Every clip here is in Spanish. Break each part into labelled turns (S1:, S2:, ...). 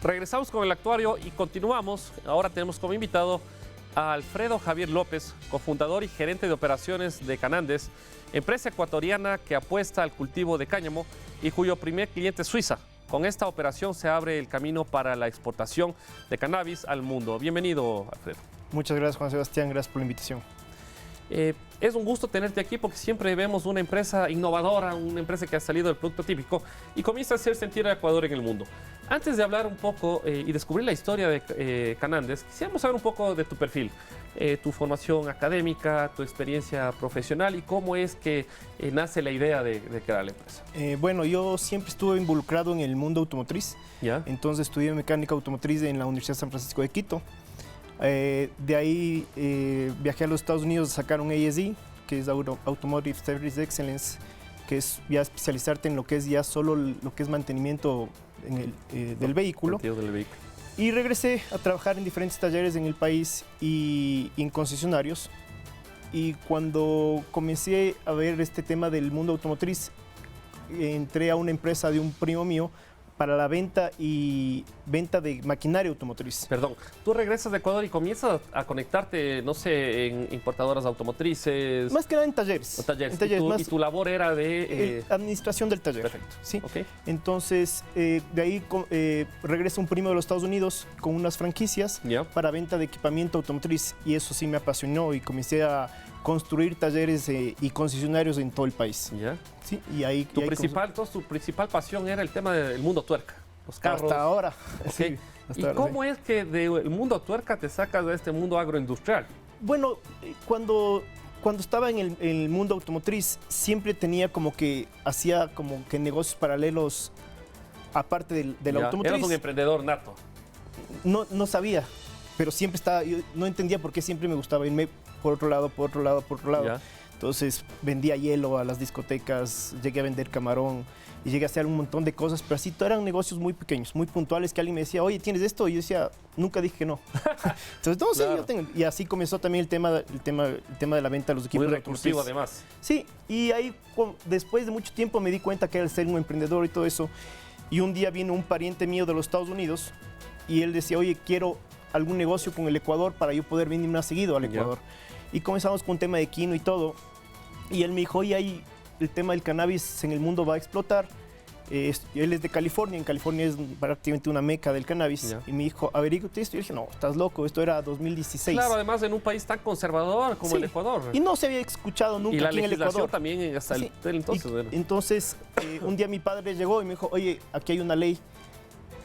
S1: Regresamos con el actuario y continuamos. Ahora tenemos como invitado a Alfredo Javier López, cofundador y gerente de operaciones de Canandes, empresa ecuatoriana que apuesta al cultivo de cáñamo y cuyo primer cliente es Suiza. Con esta operación se abre el camino para la exportación de cannabis al mundo. Bienvenido, Alfredo.
S2: Muchas gracias, Juan Sebastián. Gracias por la invitación.
S1: Es un gusto tenerte aquí porque siempre vemos una empresa innovadora, una empresa que ha salido del producto típico y comienza a hacer sentir a Ecuador en el mundo. Antes de hablar un poco y descubrir la historia de Canandes, quisiéramos saber un poco de tu perfil, tu formación académica, tu experiencia profesional y cómo es que nace la idea de crear la empresa.
S2: Bueno, yo siempre estuve involucrado en el mundo automotriz.
S1: ¿Ya?
S2: Entonces estudié mecánica automotriz en la Universidad de San Francisco de Quito. De ahí viajé a los Estados Unidos a sacar un ASE, que es Automotive Service Excellence, que es ya especializarte en lo que es ya solo lo que es mantenimiento del vehículo. Y regresé a trabajar en diferentes talleres en el país y en concesionarios. Y cuando comencé a ver este tema del mundo automotriz, entré a una empresa de un primo mío para la venta de maquinaria automotriz.
S1: Perdón, tú regresas de Ecuador y comienzas a conectarte, no sé, en importadoras automotrices.
S2: Más que nada en talleres.
S1: Y tu labor era de...
S2: administración del taller.
S1: Perfecto.
S2: Sí.
S1: Okay.
S2: Entonces, de ahí regresa un primo de los Estados Unidos con unas franquicias para venta de equipamiento automotriz. Y eso sí me apasionó y comencé a construir talleres y concesionarios en todo el país.
S1: ¿Ya?
S2: Sí, y ahí...
S1: Tu principal pasión era el tema del mundo tuerca, los carros.
S2: Hasta ahora.
S1: Okay.
S2: Sí, hasta
S1: ¿Y
S2: ahora,
S1: cómo es que del mundo tuerca te sacas de este mundo agroindustrial?
S2: Bueno, cuando estaba en el mundo automotriz, siempre tenía hacía como que negocios paralelos aparte del automotriz.
S1: Eras un emprendedor nato.
S2: No sabía, pero siempre estaba, yo no entendía por qué siempre me gustaba irme por otro lado.
S1: Ya.
S2: Entonces vendía hielo a las discotecas, llegué a vender camarón y llegué a hacer un montón de cosas, pero así eran negocios muy pequeños, muy puntuales, que alguien me decía, oye, ¿tienes esto? Y yo decía, nunca dije que no. Entonces, no, sí,
S1: claro.
S2: yo tengo. Y así comenzó también el tema de la venta de los equipos.
S1: Muy recursivo además.
S2: Sí, y ahí después de mucho tiempo me di cuenta que era el ser un emprendedor y todo eso. Y un día vino un pariente mío de los Estados Unidos y él decía, oye, quiero algún negocio con el Ecuador para yo poder venir más seguido al Ecuador. Y comenzamos con un tema de quino y todo. Y él me dijo, oye, ahí el tema del cannabis en el mundo va a explotar. Él es de California, en California es prácticamente una meca del cannabis. Y me dijo, averígate esto. Y yo dije, no, estás loco, esto era 2016.
S1: Claro, además en un país tan conservador como el Ecuador.
S2: Y no se había escuchado nunca aquí en el Ecuador.
S1: Y la legislación también hasta el entonces. Bueno.
S2: Entonces, un día mi padre llegó y me dijo, oye, aquí hay una ley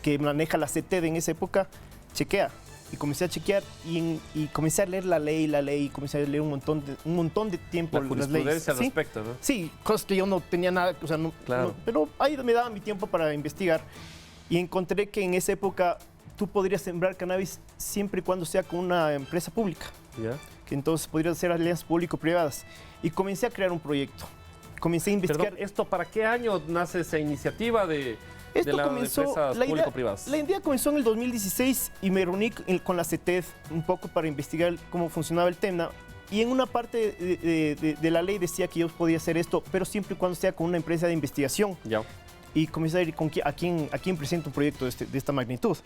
S2: que maneja la CETED en esa época, chequea. Y comencé a chequear y comencé a leer la ley, y comencé a leer un montón de tiempo
S1: las leyes. Al respecto, ¿no?
S2: Sí, cosas que yo no tenía nada, o sea,
S1: claro.
S2: Pero ahí me daba mi tiempo para investigar y encontré que en esa época tú podrías sembrar cannabis siempre y cuando sea con una empresa pública.
S1: ¿Ya?
S2: Que entonces podrías hacer alianzas público-privadas. Y comencé a crear un proyecto. Comencé a investigar.
S1: Perdón, ¿esto para qué año nace esa iniciativa de las empresas público-privadas?
S2: La idea comenzó en el 2016 y me reuní con la CETED un poco para investigar cómo funcionaba el tema. Y en una parte de la ley decía que yo podía hacer esto, pero siempre y cuando sea con una empresa de investigación.
S1: Ya.
S2: Y comencé a ir a quién presenta un proyecto de esta magnitud.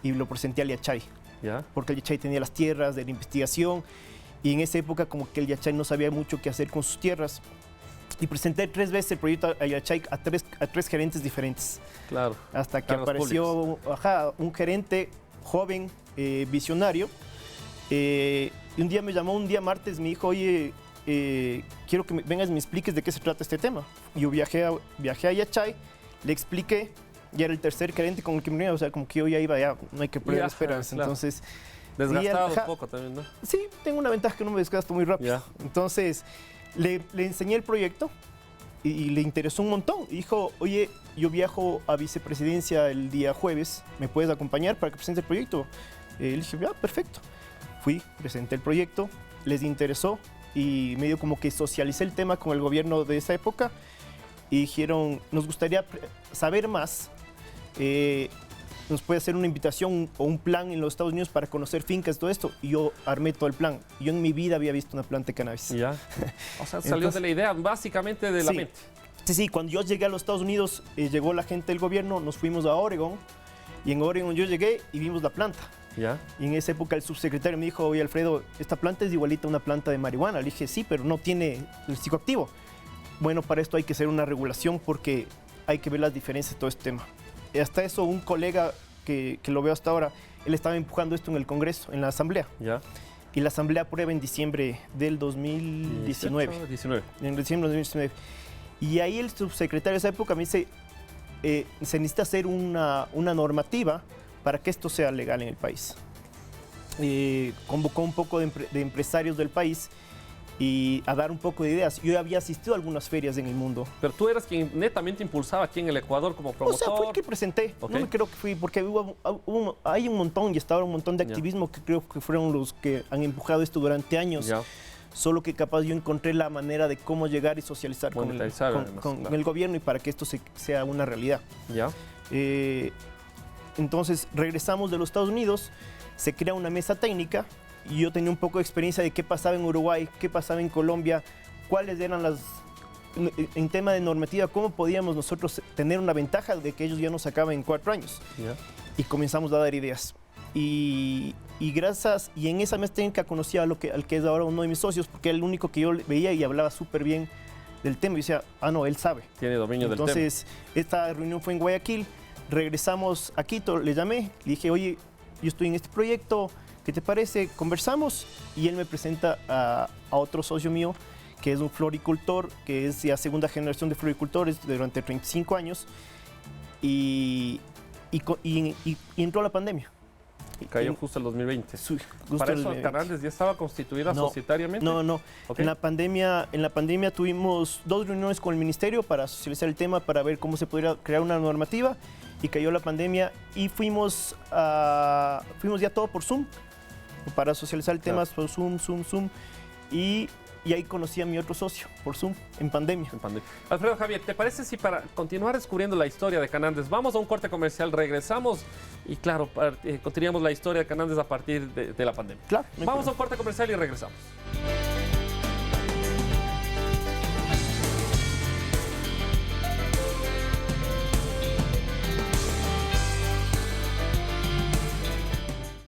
S2: Y lo presenté al Yachay.
S1: ¿Ya?
S2: Porque el Yachay tenía las tierras de la investigación. Y en esa época como que el Yachay no sabía mucho qué hacer con sus tierras. Y presenté 3 veces el proyecto a Yachay a tres gerentes diferentes.
S1: Claro.
S2: Hasta que apareció un gerente joven, visionario. Y un día me llamó, un día martes, me dijo, oye, quiero que vengas y me expliques de qué se trata este tema. Yo viajé a Yachay, le expliqué, ya era el tercer gerente con el que me venía, o sea, como que yo ya iba, ya no hay que perder esperanza.
S1: Claro.
S2: Entonces...
S1: Desgastado un poco también, ¿no?
S2: Sí, tengo una ventaja que no me desgasto muy rápido.
S1: Ya.
S2: Entonces... Le enseñé el proyecto y le interesó un montón. Y dijo, oye, yo viajo a vicepresidencia el día jueves, ¿me puedes acompañar para que presente el proyecto? Le dije, ya, perfecto. Fui, presenté el proyecto, les interesó y medio como que socialicé el tema con el gobierno de esa época y dijeron, nos gustaría saber más. Nos puede hacer una invitación o un plan en los Estados Unidos para conocer fincas, todo esto. Y yo armé todo el plan. Yo en mi vida había visto una planta de cannabis.
S1: Ya. O sea, salió de la idea, básicamente de la mente.
S2: Sí, cuando yo llegué a los Estados Unidos, llegó la gente del gobierno, nos fuimos a Oregon Y en Oregon yo llegué y vimos la planta.
S1: ¿Ya?
S2: Y en esa época el subsecretario me dijo, oye Alfredo, esta planta es igualita a una planta de marihuana. Le dije, sí, pero no tiene el psicoactivo. Bueno, para esto hay que hacer una regulación porque hay que ver las diferencias de todo este tema. Y hasta eso un colega que lo veo hasta ahora, él estaba empujando esto en el Congreso, en la Asamblea.
S1: ¿Ya?
S2: Y la Asamblea aprueba en diciembre del 2019.
S1: 19.
S2: En diciembre del 2019. Y ahí el subsecretario de esa época me dice, se necesita hacer una normativa para que esto sea legal en el país. Convocó un poco de empresarios del país y a dar un poco de ideas. Yo había asistido a algunas ferias en el mundo.
S1: Pero tú eras quien netamente impulsaba aquí en el Ecuador como promotor.
S2: O sea, fue el que presenté.
S1: Okay.
S2: No me creo que fui, porque hay un montón y hasta ahora un montón de activismo que creo que fueron los que han empujado esto durante años.
S1: Ya.
S2: Solo que capaz yo encontré la manera de cómo llegar y socializar con el gobierno y para que esto sea una realidad.
S1: Ya.
S2: Entonces regresamos de los Estados Unidos, se crea una mesa técnica y yo tenía un poco de experiencia de qué pasaba en Uruguay, qué pasaba en Colombia, cuáles eran en tema de normativa, cómo podíamos nosotros tener una ventaja de que ellos ya nos sacaban en 4 años.
S1: Ya.
S2: Y comenzamos a dar ideas. Y en esa mesa técnica conocí al que es ahora uno de mis socios, porque era el único que yo veía y hablaba súper bien del tema. Y decía, no, él sabe.
S1: Tiene dominio del tema.
S2: Entonces, esta reunión fue en Guayaquil, regresamos a Quito, le llamé, le dije, oye, yo estoy en este proyecto, ¿qué te parece? Conversamos y él me presenta a otro socio mío, que es un floricultor, que es ya segunda generación de floricultores durante 35 años, y entró la pandemia.
S1: Cayó justo el 2020. ¿Para eso Canandes ya estaba constituida societariamente?
S2: No. Okay. En la pandemia tuvimos 2 reuniones con el ministerio para socializar el tema, para ver cómo se podría crear una normativa, y cayó la pandemia y fuimos ya todo por Zoom, para socializar el tema, por Zoom, y ahí conocí a mi otro socio por Zoom, en pandemia.
S1: Alfredo, Javier, ¿te parece si para continuar descubriendo la historia de Canandes vamos a un corte comercial, regresamos y claro, continuamos la historia de Canandes a partir de la pandemia?
S2: Claro.
S1: Vamos a un corte comercial y regresamos.